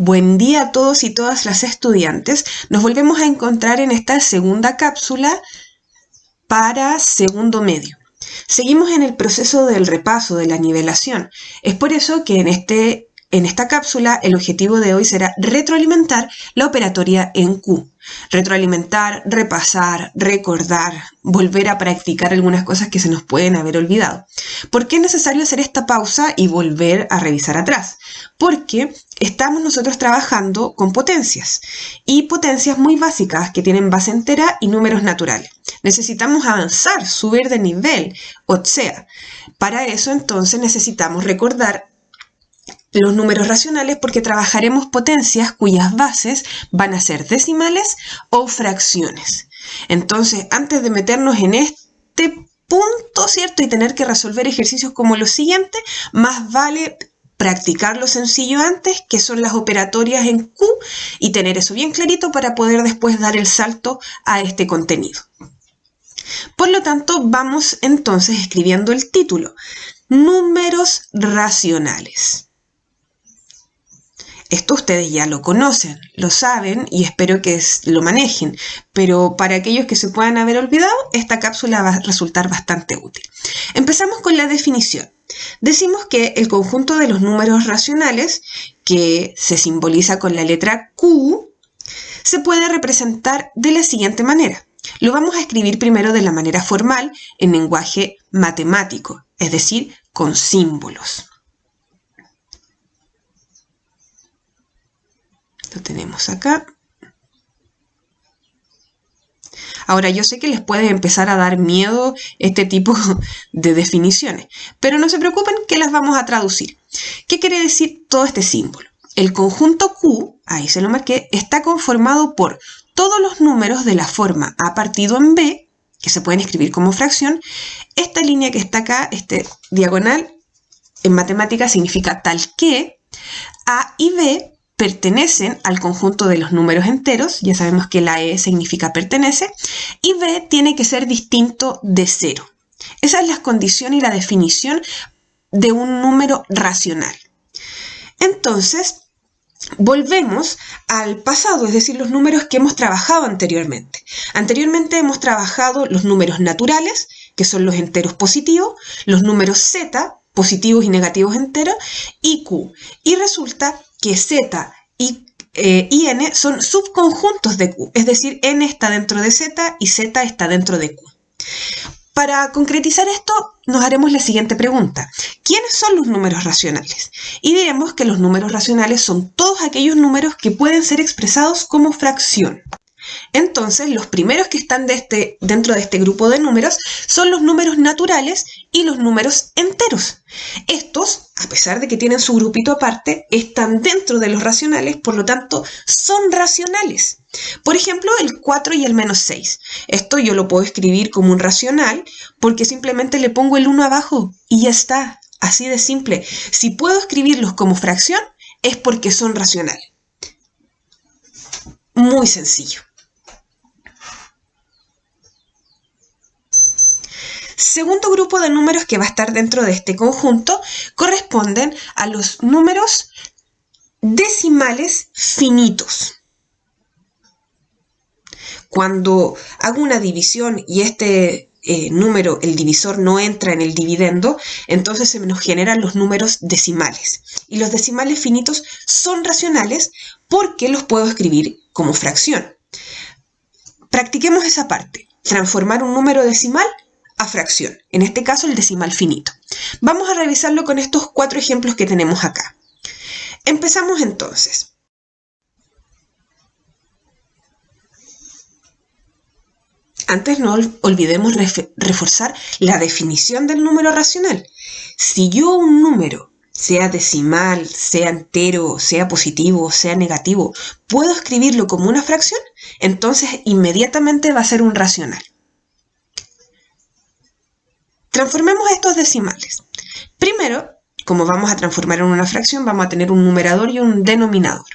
Buen día a todos y todas las estudiantes. Nos volvemos a encontrar en esta segunda cápsula para segundo medio. Seguimos en el proceso del repaso, de la nivelación. Es por eso que en esta cápsula el objetivo de hoy será retroalimentar la operatoria en Q. Retroalimentar, repasar, recordar, volver a practicar algunas cosas que se nos pueden haber olvidado. ¿Por qué es necesario hacer esta pausa y volver a revisar atrás? Porque estamos nosotros trabajando con potencias y potencias muy básicas que tienen base entera y números naturales. Necesitamos avanzar, subir de nivel, o sea, para eso entonces necesitamos recordar los números racionales porque trabajaremos potencias cuyas bases van a ser decimales o fracciones. Entonces, antes de meternos en este punto, ¿cierto? Y tener que resolver ejercicios como los siguientes, más vale practicar lo sencillo antes, que son las operatorias en Q, y tener eso bien clarito para poder después dar el salto a este contenido. Por lo tanto, vamos entonces escribiendo el título. Números racionales. Esto ustedes ya lo conocen, lo saben y espero que lo manejen, pero para aquellos que se puedan haber olvidado, esta cápsula va a resultar bastante útil. Empezamos con la definición. Decimos que el conjunto de los números racionales, que se simboliza con la letra Q, se puede representar de la siguiente manera. Lo vamos a escribir primero de la manera formal, en lenguaje matemático, es decir, con símbolos. Lo tenemos acá. Ahora, yo sé que les puede empezar a dar miedo este tipo de definiciones, pero no se preocupen que las vamos a traducir. ¿Qué quiere decir todo este símbolo? El conjunto Q, ahí se lo marqué, está conformado por todos los números de la forma A partido en B, que se pueden escribir como fracción. Esta línea que está acá, este diagonal, en matemáticas significa tal que A y B pertenecen al conjunto de los números enteros, ya sabemos que la E significa pertenece, y B tiene que ser distinto de 0. Esa es la condición y la definición de un número racional. Entonces, volvemos al pasado, es decir, los números que hemos trabajado anteriormente. Anteriormente hemos trabajado los números naturales, que son los enteros positivos, los números Z, positivos y negativos enteros, y Q. Y resulta que Z y N son subconjuntos de Q, es decir, N está dentro de Z y Z está dentro de Q. Para concretizar esto, nos haremos la siguiente pregunta. ¿Quiénes son los números racionales? Y diremos que los números racionales son todos aquellos números que pueden ser expresados como fracción. Entonces, los primeros que están dentro de este grupo de números son los números naturales y los números enteros. Estos, a pesar de que tienen su grupito aparte, están dentro de los racionales, por lo tanto, son racionales. Por ejemplo, el 4 y el menos 6. Esto yo lo puedo escribir como un racional porque simplemente le pongo el 1 abajo y ya está, así de simple. Si puedo escribirlos como fracción, es porque son racionales. Muy sencillo. Segundo grupo de números que va a estar dentro de este conjunto corresponden a los números decimales finitos. Cuando hago una división y este número, el divisor, no entra en el dividendo, entonces se nos generan los números decimales. Y los decimales finitos son racionales porque los puedo escribir como fracción. Practiquemos esa parte, transformar un número decimal a fracción, en este caso el decimal finito. Vamos a revisarlo con estos 4 ejemplos que tenemos acá. Empezamos entonces. Antes no olvidemos reforzar la definición del número racional. Si yo un número, sea decimal, sea entero, sea positivo, sea negativo, puedo escribirlo como una fracción, entonces inmediatamente va a ser un racional. Transformemos estos decimales. Primero, como vamos a transformar en una fracción, vamos a tener un numerador y un denominador.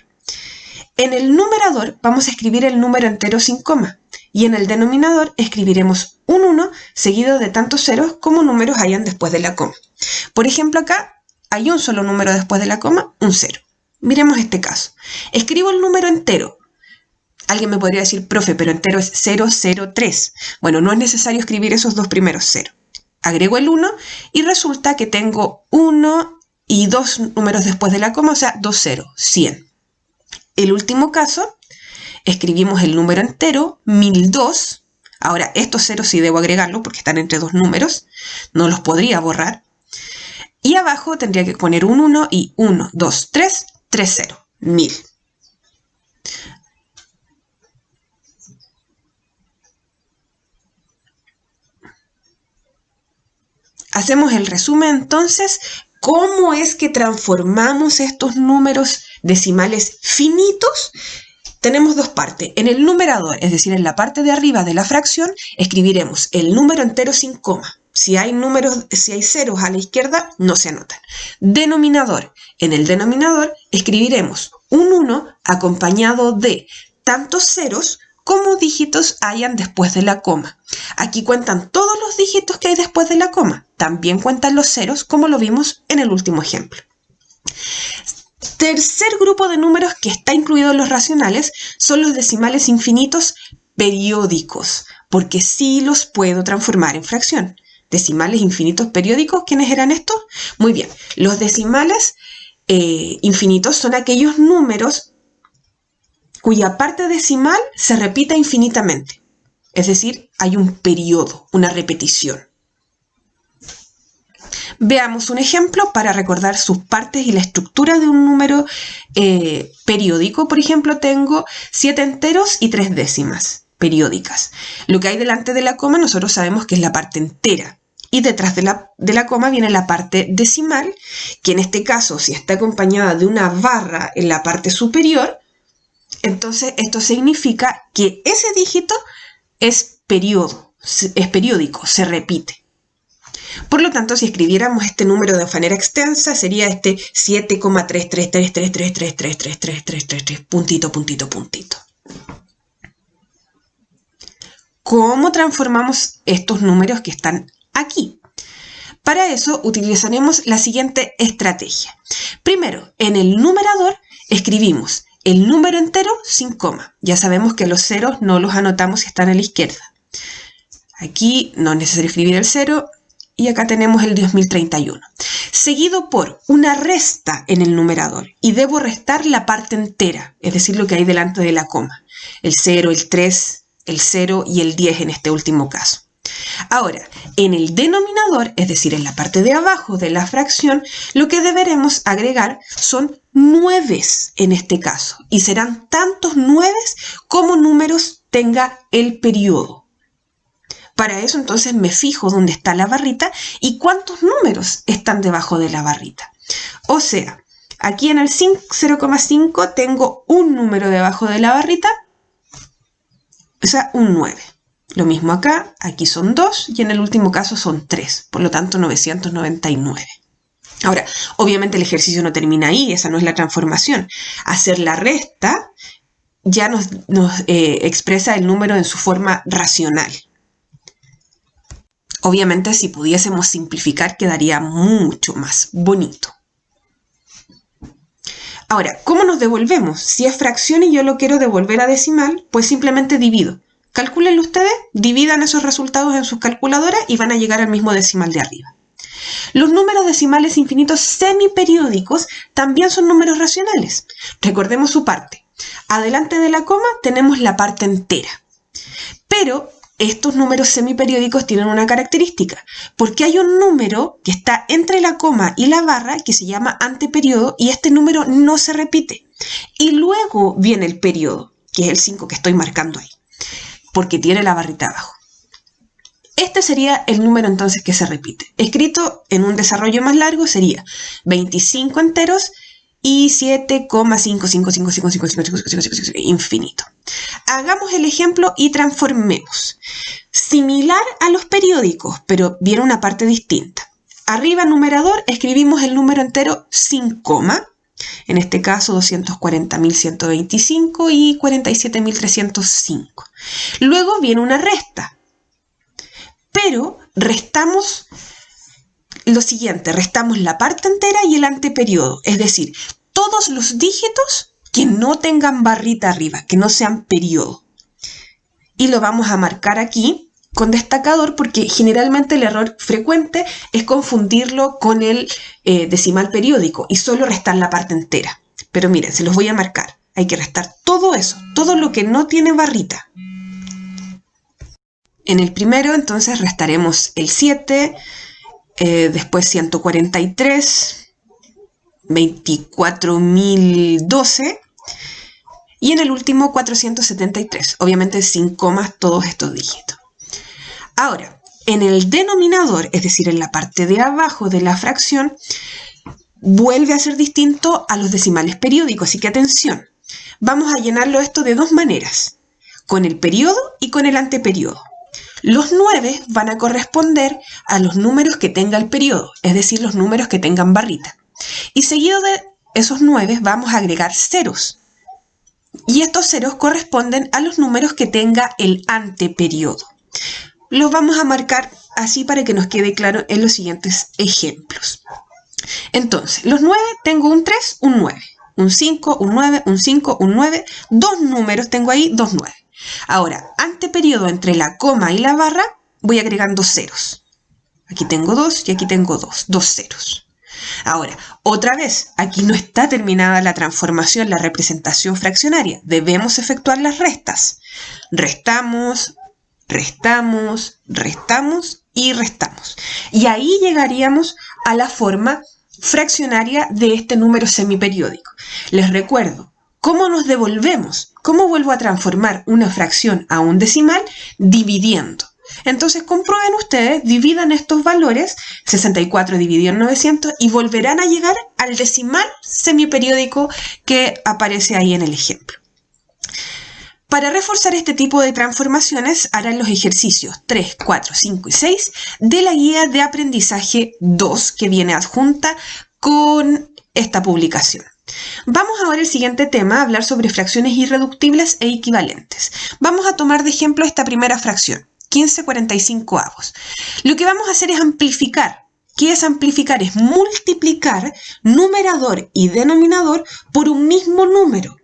En el numerador vamos a escribir el número entero sin coma y en el denominador escribiremos un 1 seguido de tantos ceros como números hayan después de la coma. Por ejemplo, acá hay un solo número después de la coma, un 0. Miremos este caso. Escribo el número entero. Alguien me podría decir, profe, pero entero es 003. Bueno, no es necesario escribir esos dos primeros 0. Agrego el 1 y resulta que tengo 1 y 2 números después de la coma, o sea, 2 0, 100. El último caso, escribimos el número entero, 1002. Ahora, estos ceros sí debo agregarlos porque están entre dos números. No los podría borrar. Y abajo tendría que poner un 1 y 1, 2, 3, 3, 0, 1000. Hacemos el resumen entonces. ¿Cómo es que transformamos estos números decimales finitos? Tenemos dos partes. En el numerador, es decir, en la parte de arriba de la fracción, escribiremos el número entero sin coma. Si hay ceros a la izquierda, no se anotan. Denominador. En el denominador escribiremos un 1 acompañado de tantos ceros como dígitos hayan después de la coma. Aquí cuentan todos los dígitos que hay después de la coma. También cuentan los ceros, como lo vimos en el último ejemplo. Tercer grupo de números que está incluido en los racionales son los decimales infinitos periódicos, porque sí los puedo transformar en fracción. Decimales infinitos periódicos, ¿quiénes eran estos? Muy bien, los decimales infinitos son aquellos números cuya parte decimal se repita infinitamente. Es decir, hay un periodo, una repetición. Veamos un ejemplo para recordar sus partes y la estructura de un número periódico. Por ejemplo, tengo 7 enteros y 3 décimas periódicas. Lo que hay delante de la coma nosotros sabemos que es la parte entera. Y detrás de la coma viene la parte decimal, que en este caso, si está acompañada de una barra en la parte superior, entonces esto significa que ese dígito es periódico, se repite. Por lo tanto, si escribiéramos este número de manera extensa, sería este 7,33333333333, puntito, puntito, puntito. ¿Cómo transformamos estos números que están aquí? Para eso utilizaremos la siguiente estrategia. Primero, en el numerador escribimos el número entero sin coma. Ya sabemos que los ceros no los anotamos si están a la izquierda. Aquí no es necesario escribir el 0 y acá tenemos el 2031. Seguido por una resta en el numerador y debo restar la parte entera, es decir, lo que hay delante de la coma. El 0, el 3, el 0 y el 10 en este último caso. Ahora, en el denominador, es decir, en la parte de abajo de la fracción, lo que deberemos agregar son 9 en este caso, y serán tantos 9 como números tenga el periodo. Para eso entonces me fijo dónde está la barrita y cuántos números están debajo de la barrita. O sea, aquí en el 0,5 tengo un número debajo de la barrita, o sea, un 9. Lo mismo acá, aquí son 2 y en el último caso son 3, por lo tanto 999. Ahora, obviamente el ejercicio no termina ahí, esa no es la transformación. Hacer la resta ya nos expresa el número en su forma racional. Obviamente si pudiésemos simplificar quedaría mucho más bonito. Ahora, ¿cómo nos devolvemos? Si es fracción y yo lo quiero devolver a decimal, pues simplemente divido. Calcúlenlo ustedes, dividan esos resultados en sus calculadoras y van a llegar al mismo decimal de arriba. Los números decimales infinitos semiperiódicos también son números racionales. Recordemos su parte. Adelante de la coma tenemos la parte entera. Pero estos números semiperiódicos tienen una característica, porque hay un número que está entre la coma y la barra que se llama anteperiodo y este número no se repite. Y luego viene el periodo, que es el 5 que estoy marcando ahí, porque tiene la barrita abajo. Este sería el número entonces que se repite. Escrito en un desarrollo más largo sería 25 enteros y 7,5555555 infinito. Hagamos el ejemplo y transformemos. Similar a los periódicos, pero viene una parte distinta. Arriba numerador escribimos el número entero sin coma. En este caso 240.125 y 47.305. Luego viene una resta. Pero restamos lo siguiente, restamos la parte entera y el anteperiodo. Es decir, todos los dígitos que no tengan barrita arriba, que no sean periodo. Y lo vamos a marcar aquí con destacador porque generalmente el error frecuente es confundirlo con el decimal periódico y solo restar la parte entera. Pero miren, se los voy a marcar. Hay que restar todo eso, todo lo que no tiene barrita. En el primero, entonces, restaremos el 7, después 143, 24.012 y en el último 473, obviamente sin comas todos estos dígitos. Ahora, en el denominador, es decir, en la parte de abajo de la fracción, vuelve a ser distinto a los decimales periódicos, así que atención. Vamos a llenarlo esto de dos maneras, con el periodo y con el anteperiodo. Los 9 van a corresponder a los números que tenga el periodo, es decir, los números que tengan barrita. Y seguido de esos 9 vamos a agregar ceros. Y estos ceros corresponden a los números que tenga el anteperiodo. Los vamos a marcar así para que nos quede claro en los siguientes ejemplos. Entonces, los 9 tengo un 3, un 9. Un 5, un 9, un 5, un 9. Dos números tengo ahí, dos 9. Ahora, anteperiodo entre la coma y la barra, voy agregando ceros. Aquí tengo 2 y aquí tengo 2, dos ceros. Ahora, otra vez, aquí no está terminada la transformación, la representación fraccionaria. Debemos efectuar las restas. Restamos, restamos, restamos y restamos. Y ahí llegaríamos a la forma fraccionaria de este número semiperiódico. Les recuerdo, ¿cómo nos devolvemos? ¿Cómo vuelvo a transformar una fracción a un decimal? Dividiendo. Entonces comprueben ustedes, dividan estos valores, 64 dividido en 900, y volverán a llegar al decimal semiperiódico que aparece ahí en el ejemplo. Para reforzar este tipo de transformaciones harán los ejercicios 3, 4, 5 y 6 de la guía de aprendizaje 2 que viene adjunta con esta publicación. Vamos ahora al siguiente tema, a hablar sobre fracciones irreductibles e equivalentes. Vamos a tomar de ejemplo esta primera fracción, 15/45. Lo que vamos a hacer es amplificar. ¿Qué es amplificar? Es multiplicar numerador y denominador por un mismo número.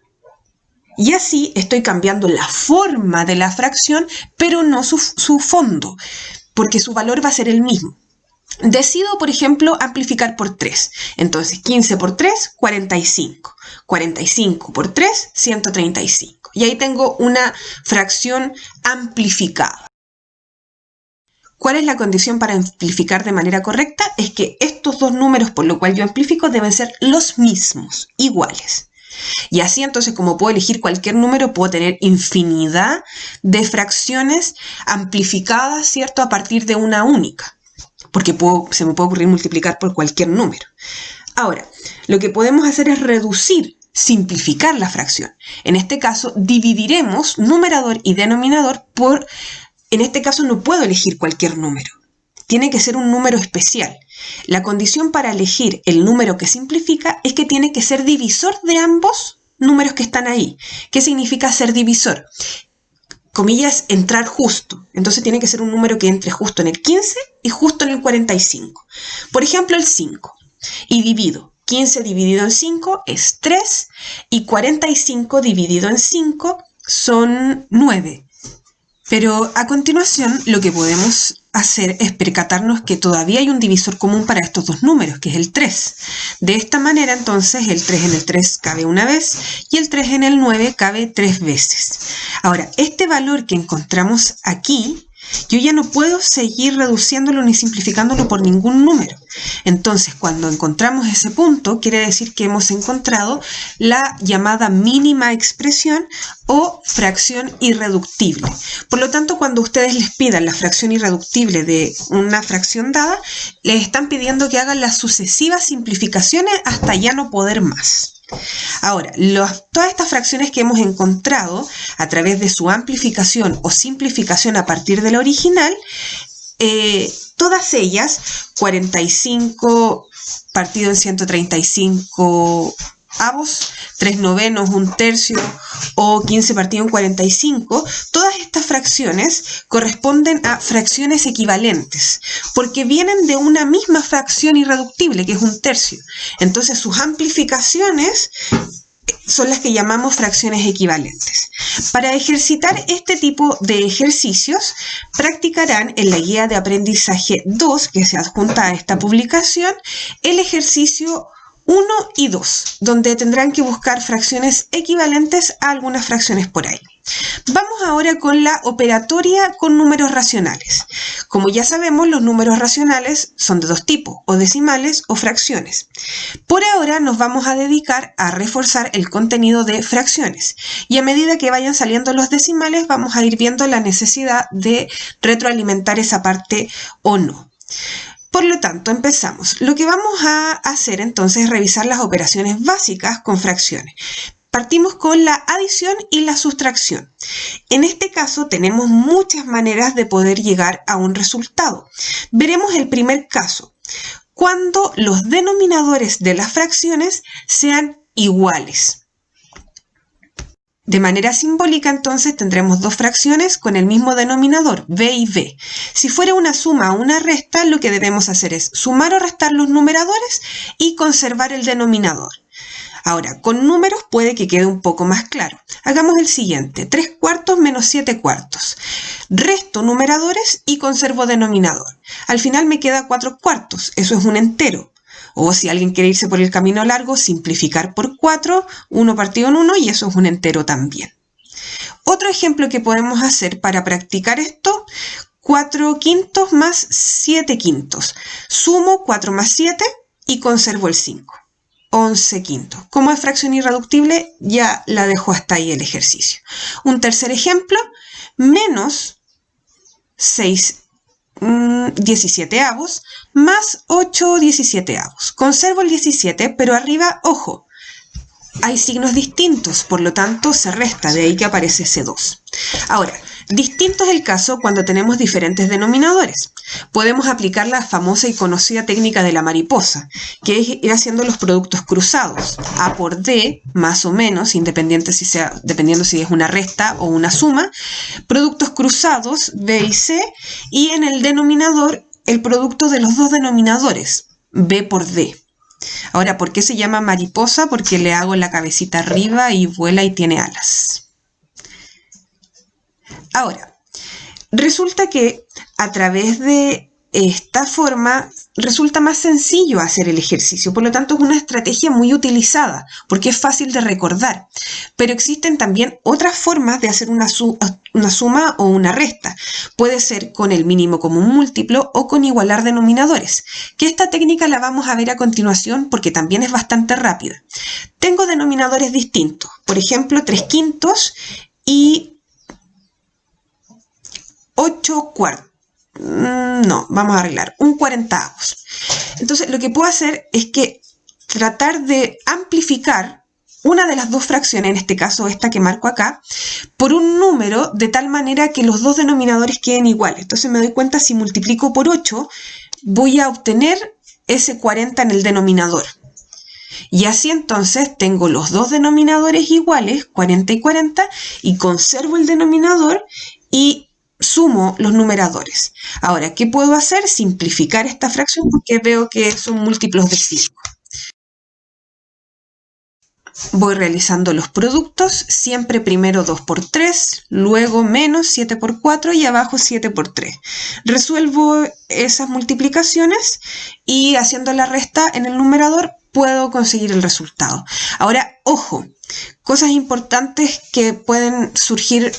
Y así estoy cambiando la forma de la fracción, pero no su fondo, porque su valor va a ser el mismo. Decido, por ejemplo, amplificar por 3. Entonces, 15 por 3, 45. 45 por 3, 135. Y ahí tengo una fracción amplificada. ¿Cuál es la condición para amplificar de manera correcta? Es que estos dos números, por lo cual yo amplifico, deben ser los mismos, iguales. Y así entonces, como puedo elegir cualquier número, puedo tener infinidad de fracciones amplificadas, ¿cierto?, a partir de una única. Porque se me puede ocurrir multiplicar por cualquier número. Ahora, lo que podemos hacer es reducir, simplificar la fracción. En este caso, dividiremos numerador y denominador por... En este caso no puedo elegir cualquier número. Tiene que ser un número especial. La condición para elegir el número que simplifica es que tiene que ser divisor de ambos números que están ahí. ¿Qué significa ser divisor? Comillas, entrar justo. Entonces tiene que ser un número que entre justo en el 15 y justo en el 45. Por ejemplo, el 5. Y divido. 15 dividido en 5 es 3 y 45 dividido en 5 son 9. Pero a continuación lo que podemos hacer es percatarnos que todavía hay un divisor común para estos dos números, que es el 3. De esta manera, entonces, el 3 en el 3 cabe una vez y el 3 en el 9 cabe 3 veces. Ahora, este valor que encontramos aquí, yo ya no puedo seguir reduciéndolo ni simplificándolo por ningún número. Entonces, cuando encontramos ese punto, quiere decir que hemos encontrado la llamada mínima expresión o fracción irreductible. Por lo tanto, cuando ustedes les pidan la fracción irreductible de una fracción dada, les están pidiendo que hagan las sucesivas simplificaciones hasta ya no poder más. Ahora, todas estas fracciones que hemos encontrado a través de su amplificación o simplificación a partir de la original, todas ellas, 45 partido en 135 avos, 3 novenos, 1/3 o 15 partido en 45, todas estas fracciones corresponden a fracciones equivalentes, porque vienen de una misma fracción irreductible, que es 1/3. Entonces sus amplificaciones son las que llamamos fracciones equivalentes. Para ejercitar este tipo de ejercicios, practicarán en la guía de aprendizaje 2, que se adjunta a esta publicación, el ejercicio 1 y 2, donde tendrán que buscar fracciones equivalentes a algunas fracciones por ahí. Vamos ahora con la operatoria con números racionales. Como ya sabemos, los números racionales son de dos tipos, o decimales o fracciones. Por ahora nos vamos a dedicar a reforzar el contenido de fracciones, y a medida que vayan saliendo los decimales vamos a ir viendo la necesidad de retroalimentar esa parte o no. Por lo tanto, empezamos. Lo que vamos a hacer entonces es revisar las operaciones básicas con fracciones. Partimos con la adición y la sustracción. En este caso tenemos muchas maneras de poder llegar a un resultado. Veremos el primer caso, cuando los denominadores de las fracciones sean iguales. De manera simbólica, entonces, tendremos dos fracciones con el mismo denominador, b y b. Si fuera una suma o una resta, lo que debemos hacer es sumar o restar los numeradores y conservar el denominador. Ahora, con números puede que quede un poco más claro. Hagamos el siguiente, 3/4 menos 7/4. Resto numeradores y conservo denominador. Al final me queda 4/4, eso es un entero. O si alguien quiere irse por el camino largo, simplificar por 4, 1 partido en 1, y eso es un entero también. Otro ejemplo que podemos hacer para practicar esto, 4/5 más 7/5. Sumo 4 más 7 y conservo el 5. 11/5. Como es fracción irreductible, ya la dejo hasta ahí el ejercicio. Un tercer ejemplo, menos 17avos más 8/17avos. Conservo el 17, pero arriba, ojo, hay signos distintos, por lo tanto se resta, de ahí que aparece ese 2. Ahora, distinto es el caso cuando tenemos diferentes denominadores. Podemos aplicar la famosa y conocida técnica de la mariposa, que es ir haciendo los productos cruzados. A por D, más o menos, dependiendo si es una resta o una suma. Productos cruzados, B y C, y en el denominador, el producto de los dos denominadores, B por D. Ahora, ¿por qué se llama mariposa? Porque le hago la cabecita arriba y vuela y tiene alas. Ahora, resulta que a través de esta forma resulta más sencillo hacer el ejercicio, por lo tanto es una estrategia muy utilizada porque es fácil de recordar, pero existen también otras formas de hacer una suma o una resta. Puede ser con el mínimo común múltiplo o con igualar denominadores, que esta técnica la vamos a ver a continuación porque también es bastante rápida. Tengo denominadores distintos, por ejemplo 3/5 y 8/4. No, vamos a arreglar, 1/40. Entonces lo que puedo hacer es que tratar de amplificar una de las dos fracciones, en este caso esta que marco acá, por un número de tal manera que los dos denominadores queden iguales. Entonces me doy cuenta, si multiplico por 8, voy a obtener ese 40 en el denominador. Y así entonces tengo los dos denominadores iguales, 40 y 40, y conservo el denominador y sumo los numeradores. Ahora, ¿qué puedo hacer? Simplificar esta fracción porque veo que son múltiplos de 5. Voy realizando los productos, siempre primero 2 por 3, luego menos 7 por 4 y abajo 7 por 3. Resuelvo esas multiplicaciones y haciendo la resta en el numerador puedo conseguir el resultado. Ahora, ojo, cosas importantes que pueden surgir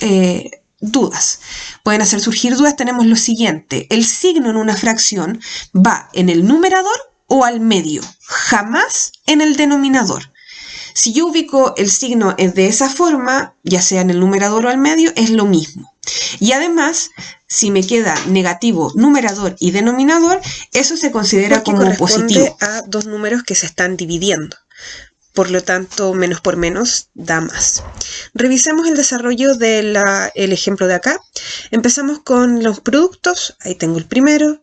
dudas. Pueden hacer surgir dudas. Tenemos lo siguiente: el signo en una fracción va en el numerador o al medio, jamás en el denominador. Si yo ubico el signo de esa forma, ya sea en el numerador o al medio, es lo mismo. Y además, si me queda negativo numerador y denominador, eso se considera como positivo. A dos números que se están dividiendo. Por lo tanto, menos por menos da más. Revisemos el desarrollo del ejemplo de acá. Empezamos con los productos. Ahí tengo el primero.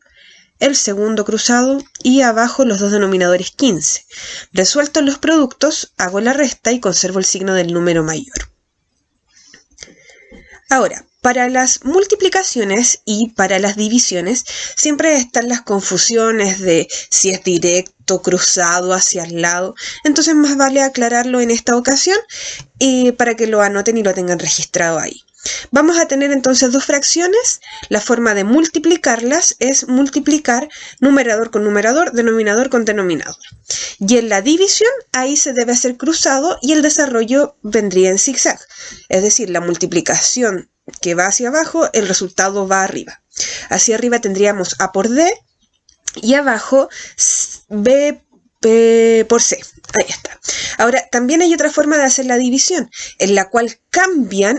el segundo cruzado y abajo los dos denominadores 15. Resueltos los productos, hago la resta y conservo el signo del número mayor. Ahora, para las multiplicaciones y para las divisiones siempre están las confusiones de si es directo, cruzado, hacia el lado. Entonces más vale aclararlo en esta ocasión para que lo anoten y lo tengan registrado ahí. Vamos a tener entonces dos fracciones. La forma de multiplicarlas es multiplicar numerador con numerador, denominador con denominador. Y en la división, ahí se debe hacer cruzado y el desarrollo vendría en zigzag. Es decir, la multiplicación que va hacia abajo, el resultado va arriba. Hacia arriba tendríamos A por D y abajo B por C. Ahí está. Ahora, también hay otra forma de hacer la división, en la cual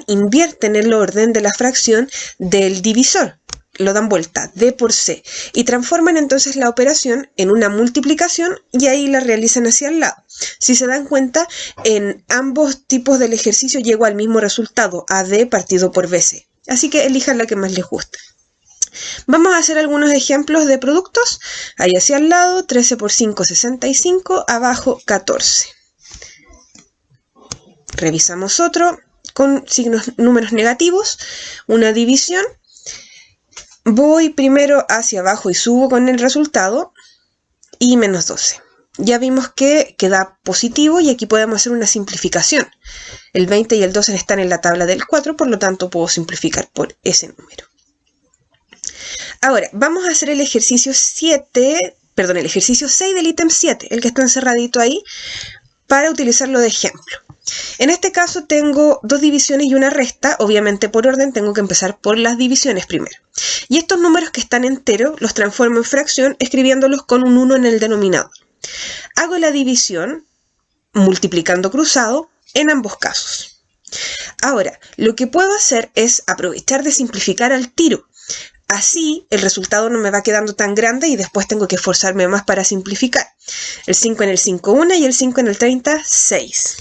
invierten el orden de la fracción del divisor. Lo dan vuelta, D por C, y transforman entonces la operación en una multiplicación y ahí la realizan hacia el lado. Si se dan cuenta, en ambos tipos del ejercicio llego al mismo resultado, AD partido por BC. Así que elijan la que más les guste. Vamos a hacer algunos ejemplos de productos. Ahí hacia el lado, 13 por 5, 65, abajo 14. Revisamos otro con números negativos, una división. Voy primero hacia abajo y subo con el resultado y menos 12. Ya vimos que queda positivo y aquí podemos hacer una simplificación. El 20 y el 12 están en la tabla del 4, por lo tanto puedo simplificar por ese número. Ahora, vamos a hacer el ejercicio 6 del ítem 7, el que está encerradito ahí, para utilizarlo de ejemplo. En este caso tengo dos divisiones y una resta. Obviamente por orden tengo que empezar por las divisiones primero. Y estos números que están enteros los transformo en fracción escribiéndolos con un 1 en el denominador. Hago la división multiplicando cruzado en ambos casos. Ahora, lo que puedo hacer es aprovechar de simplificar al tiro. Así el resultado no me va quedando tan grande y después tengo que esforzarme más para simplificar. El 5 en el 5, 1 y el 5 en el 30, 6.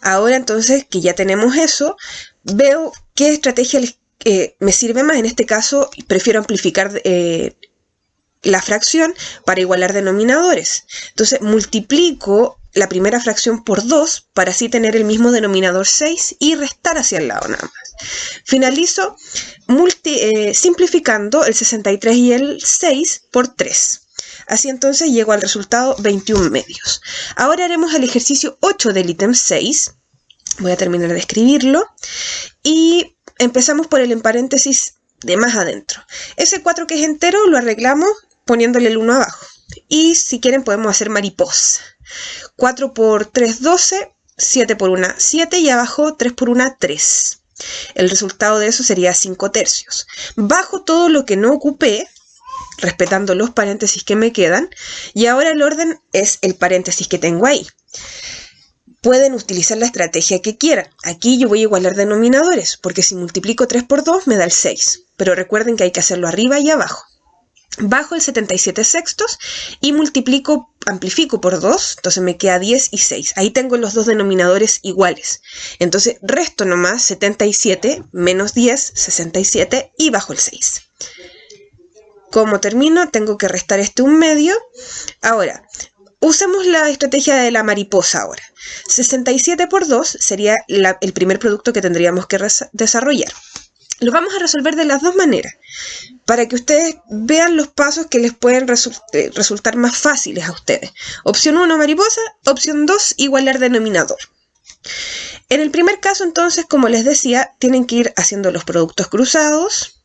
Ahora entonces que ya tenemos eso, veo qué estrategia me sirve más. En este caso prefiero amplificar la fracción para igualar denominadores. Entonces multiplico la primera fracción por 2 para así tener el mismo denominador 6 y restar hacia el lado nada más. Finalizo simplificando el 63 y el 6 por 3. Así entonces llego al resultado 21 medios. Ahora haremos el ejercicio 8 del ítem 6. Voy a terminar de escribirlo. Y empezamos por el en paréntesis de más adentro. Ese 4 que es entero lo arreglamos poniéndole el 1 abajo. Y si quieren podemos hacer mariposa. 4 por 3, 12. 7 por 1, 7. Y abajo 3 por 1, 3. El resultado de eso sería 5 tercios. Bajo todo lo que no ocupé, respetando los paréntesis que me quedan, y ahora el orden es el paréntesis que tengo ahí. Pueden utilizar la estrategia que quieran. Aquí yo voy a igualar denominadores, porque si multiplico 3 por 2 me da el 6. Pero recuerden que hay que hacerlo arriba y abajo. Bajo el 77 sextos y amplifico por 2, entonces me queda 10 y 6. Ahí tengo los dos denominadores iguales. Entonces resto nomás 77 menos 10, 67 y bajo el 6. Como termino, tengo que restar este 1 medio. Ahora, usemos la estrategia de la mariposa ahora. 67 por 2 sería el primer producto que tendríamos que desarrollar. Lo vamos a resolver de las dos maneras, para que ustedes vean los pasos que les pueden resultar más fáciles a ustedes. Opción 1, mariposa. Opción 2, igualar denominador. En el primer caso, entonces, como les decía, tienen que ir haciendo los productos cruzados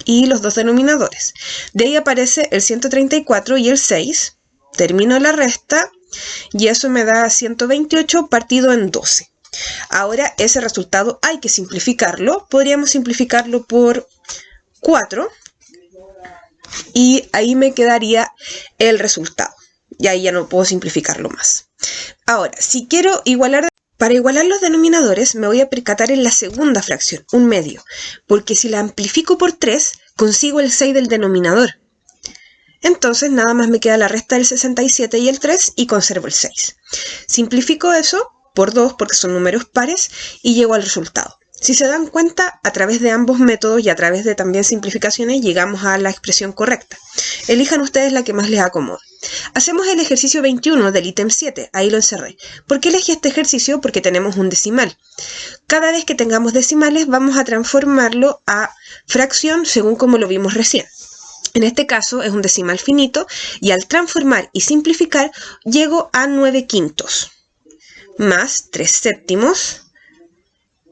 y los dos denominadores. De ahí aparece el 134 y el 6. Termino la resta y eso me da 128 partido en 12. Ahora ese resultado hay que simplificarlo. Podríamos simplificarlo por 4 y ahí me quedaría el resultado. Y ahí ya no puedo simplificarlo más. Ahora, si quiero para igualar los denominadores me voy a percatar en la segunda fracción, 1 medio, porque si la amplifico por 3 consigo el 6 del denominador. Entonces nada más me queda la resta del 67 y el 3 y conservo el 6. Simplifico eso por 2 porque son números pares y llego al resultado. Si se dan cuenta, a través de ambos métodos y a través de también simplificaciones llegamos a la expresión correcta. Elijan ustedes la que más les acomode. Hacemos el ejercicio 21 del ítem 7, ahí lo encerré. ¿Por qué elegí este ejercicio? Porque tenemos un decimal. Cada vez que tengamos decimales vamos a transformarlo a fracción según como lo vimos recién. En este caso es un decimal finito y al transformar y simplificar llego a 9/5 más 3/7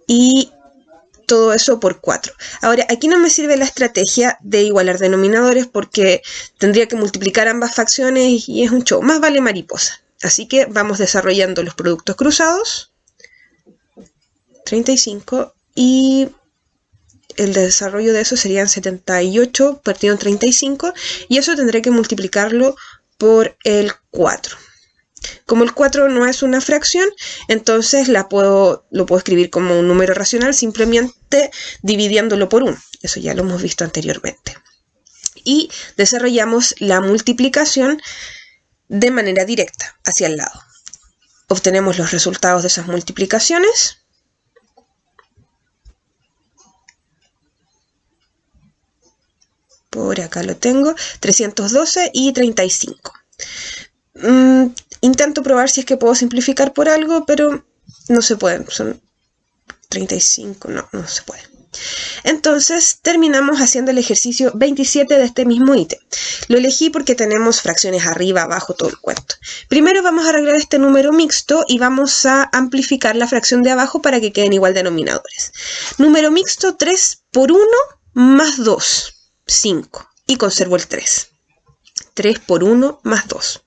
y todo eso por 4. Ahora, aquí no me sirve la estrategia de igualar denominadores porque tendría que multiplicar ambas fracciones y es un show. Más vale mariposa. Así que vamos desarrollando los productos cruzados. 35 y el desarrollo de eso serían 78 partido en 35 y eso tendré que multiplicarlo por el 4. Como el 4 no es una fracción, entonces lo puedo escribir como un número racional simplemente dividiéndolo por 1. Eso ya lo hemos visto anteriormente. Y desarrollamos la multiplicación de manera directa hacia el lado. Obtenemos los resultados de esas multiplicaciones. Por acá lo tengo, 312 y 35. Intento probar si es que puedo simplificar por algo, pero no se puede. Son 35, no se puede. Entonces terminamos haciendo el ejercicio 27 de este mismo ítem. Lo elegí porque tenemos fracciones arriba, abajo, todo el cuento. Primero vamos a arreglar este número mixto y vamos a amplificar la fracción de abajo para que queden igual denominadores. Número mixto 3 por 1 más 2, 5. Y conservo el 3. 3 por 1 más 2.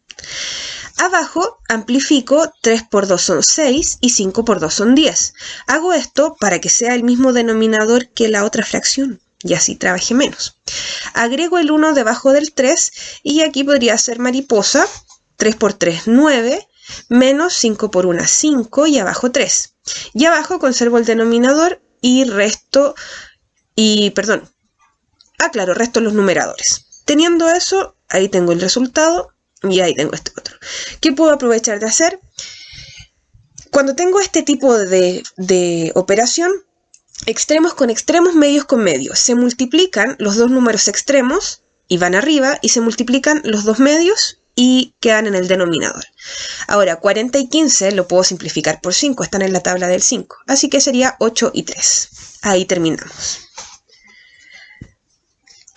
Abajo amplifico 3 por 2 son 6 y 5 por 2 son 10. Hago esto para que sea el mismo denominador que la otra fracción y así trabaje menos. Agrego el 1 debajo del 3 y aquí podría ser mariposa. 3 por 3, 9, menos 5 por 1, 5 y abajo 3. Y abajo conservo el denominador y resto los numeradores. Teniendo eso, ahí tengo el resultado. Y ahí tengo este otro. ¿Qué puedo aprovechar de hacer? Cuando tengo este tipo de operación, extremos con extremos, medios con medios, se multiplican los dos números extremos y van arriba, y se multiplican los dos medios y quedan en el denominador. Ahora, 40 y 15 lo puedo simplificar por 5, están en la tabla del 5. Así que sería 8 y 3. Ahí terminamos.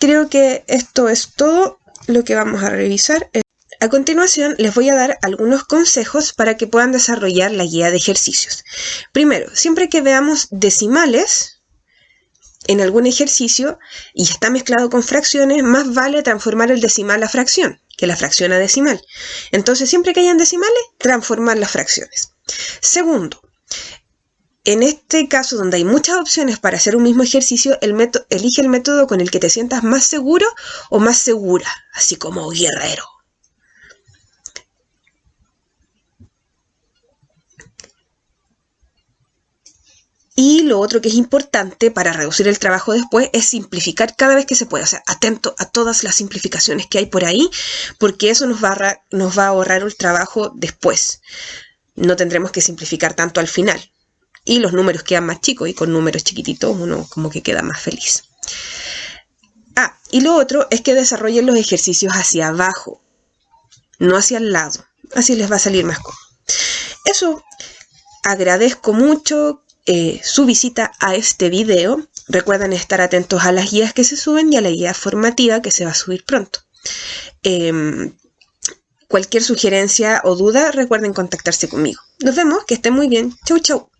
Creo que esto es todo lo que vamos a revisar. A continuación, les voy a dar algunos consejos para que puedan desarrollar la guía de ejercicios. Primero, siempre que veamos decimales en algún ejercicio y está mezclado con fracciones, más vale transformar el decimal a fracción que la fracción a decimal. Entonces, siempre que hayan decimales, transformar las fracciones. Segundo, en este caso donde hay muchas opciones para hacer un mismo ejercicio, elige el método con el que te sientas más seguro o más segura, así como guerrero. Y lo otro que es importante para reducir el trabajo después es simplificar cada vez que se pueda. O sea, atento a todas las simplificaciones que hay por ahí, porque eso nos va a ahorrar el trabajo después. No tendremos que simplificar tanto al final. Y los números quedan más chicos y con números chiquititos uno como que queda más feliz. Y lo otro es que desarrollen los ejercicios hacia abajo, no hacia el lado. Así les va a salir más cómodo. Eso, agradezco mucho su visita a este video. Recuerden estar atentos a las guías que se suben y a la guía formativa que se va a subir pronto. Cualquier sugerencia o duda, recuerden contactarse conmigo. Nos vemos, que estén muy bien. Chau, chau.